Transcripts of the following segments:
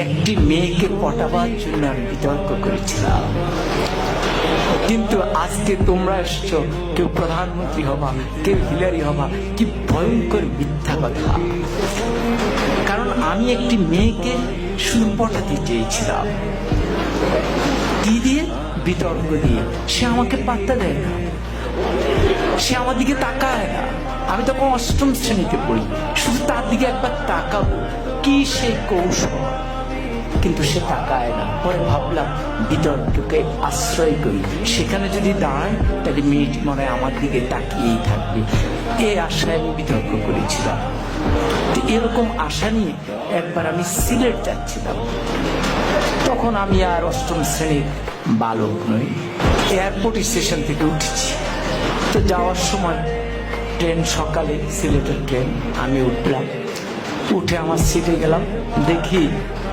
একটি মেয়েকে পটাবার জন্য আমি বিতর্ক করেছিলাম। কিন্তু আজকে তোমরা এসছো, কেউ প্রধানমন্ত্রী হবা, কেউ হিলারি হবা। কি ভয়ঙ্কর মিথ্যা কথা! কারণ আমি একটি মেয়েকে শুধু পটাতে চেয়েছিলাম। কি দিয়ে? বিতর্ক দিয়ে। সে আমাকে পাত্তা দেয় না, সে আমার দিকে তাকায় না। আমি তখন অষ্টম শ্রেণীতে পড়ি, শুধু তার দিকে একবার তাকাবো, কি সেই কৌশল, কিন্তু সে তাকায় না। পরে ভাবলাম বিতর্ককে আশ্রয় করি, সেখানে যদি দাঁড়ায় তাহলে মেয়েটি মনে হয় আমার দিকে তাকিয়েই থাকবে। এই আশায় আমি বিতর্ক করেছিলাম। এরকম আশা নিয়ে একবার আমি সিলেট যাচ্ছিলাম। তখন আমি আর অষ্টম শ্রেণীর বালক নই, এয়ারপোর্ট স্টেশন থেকে উঠেছি। তো যাওয়ার সময় ট্রেন, সকালে সিলেটের ট্রেন, আমি উঠলাম। উঠে আমার সিটে গেলাম, দেখি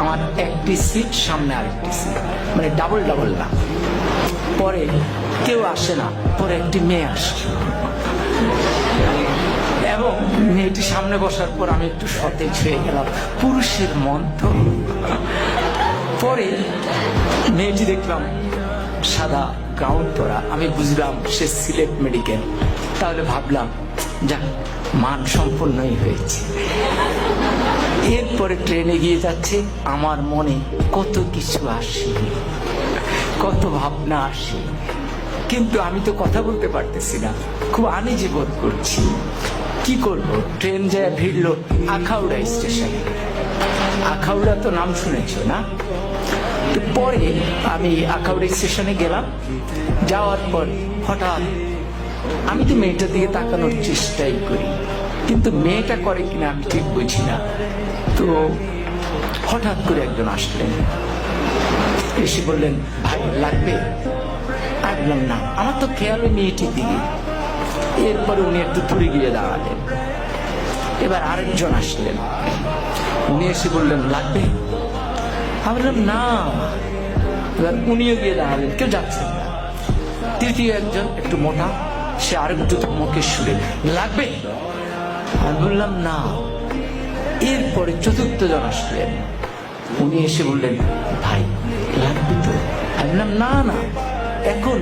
আমার একটি সিট, সামনে আরেকটি সিট, মানে ডাবল ডাবল না। পরে কেউ আসে না, পরে একটি মেয়ে আসে এবং মেয়েটি সামনে বসার পর আমি একটু সতেজ হয়ে গেলাম। পুরুষের মন তো। পরে মেয়েটি দেখলাম সাদা গাউন পরা, আমি বুঝলাম সে সিলেট মেডিকেল। তাহলে ভাবলাম যাক, মান সম্পন্নই হয়েছে। এরপরে ট্রেনে গিয়ে যাচ্ছে, আমার মনে কত কিছু আসে, কত ভাবনা আসে, কিন্তু আমি তো কথা বলতে পারতেছি না, খুব আনইজি বোধ করছি। কি করব? ট্রেন যায় ভিড়লো আখাউড়া স্টেশনে। আখাউড়া তো নাম শুনেছো না? পরে আমি আখাউড়া স্টেশনে গেলাম। যাওয়ার পর হঠাৎ আমি তো মেয়েটার দিকে তাকানোর চেষ্টাই করি, কিন্তু মেয়েটা করে কিনা আমি ঠিক বুঝি না। তো হঠাৎ করে একজন আসলেন, এসে বললেন, ভাই লাগবে? আমি বললাম না, আমার তো খেয়াল ওই মেয়েটির দিকে। এরপরে উনি একটু দূরে গিয়ে দাঁড়ালেন। এবার আরেকজন আসলেন, উনি এসে বললেন লাগবে? আমি বললাম না। এবার উনিও গিয়ে দাঁড়ালেন, কেউ যাচ্ছেন না। তৃতীয় একজন একটু মোটা, সে আরেকটু ধমকে সুরে, লাগবে? আমি বললাম না। এরপরে চতুর্থ জন আসলেন, উনি এসে বললেন, ভাই লাগবে তো? আমি বললাম না না। এখন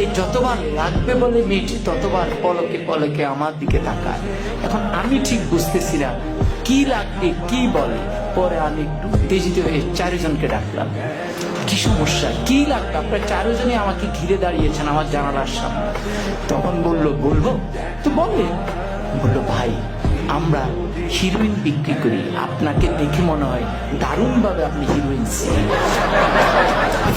এই যতবার লাগবে বলে মেয়েটি ততবার পলকে পলকে আমার দিকে তাকায়। এখন আমি ঠিক বুঝতেছি না কি লাগবে, কি বলে। পরে আমি একটু উত্তেজিত হয়ে চারজনকে ডাকলাম, কি সমস্যা, কি লাগবে? আপনার চারজনই আমাকে ঘিরে দাঁড়িয়েছেন আমার জানালার সামনে। তখন বললো, বলবো তো বলে। বললো, ভাই আমরা হিরোইন বিক্রি করি, আপনাকে দেখে মনে হয় দারুণ ভাবে আপনি হিরোইন।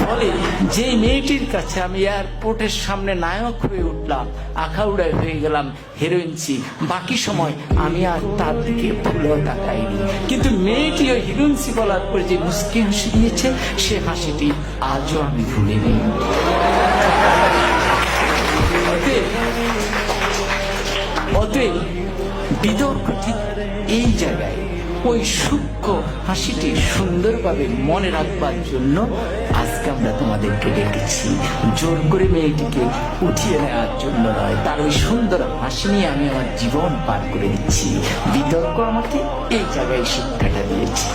ফলে যে মেয়েটির কাছে আমি এয়ারপোর্টের সামনে নায়ক হয়ে উঠলাম, আখাউড়ায় হয়ে গেলাম হিরোইনসি, বাকি সময় আমি আর তার দিকে ভুলেও তাকাইনি। কিন্তু মেয়েটি ওই হিরোইনসি বলার পর যে মুস্কি হাসি দিয়েছে, সে হাসিটি আজও আমি ভুলিনি। অতএব বিতর্ক ঠিক এই জায়গায় ওই সূক্ষ্ম হাসিটি সুন্দরভাবে মনে রাখবার জন্য আজকে আমরা তোমাদেরকে ডেকেছি। জোর করে মেয়েটিকে উঠিয়ে নেওয়ার জন্য নয়, তার ওই সুন্দর হাসি নিয়ে আমি আমার জীবন পার করে দিচ্ছি। বিতর্ক আমাকে এই জায়গায় শিক্ষাটা দিয়েছে।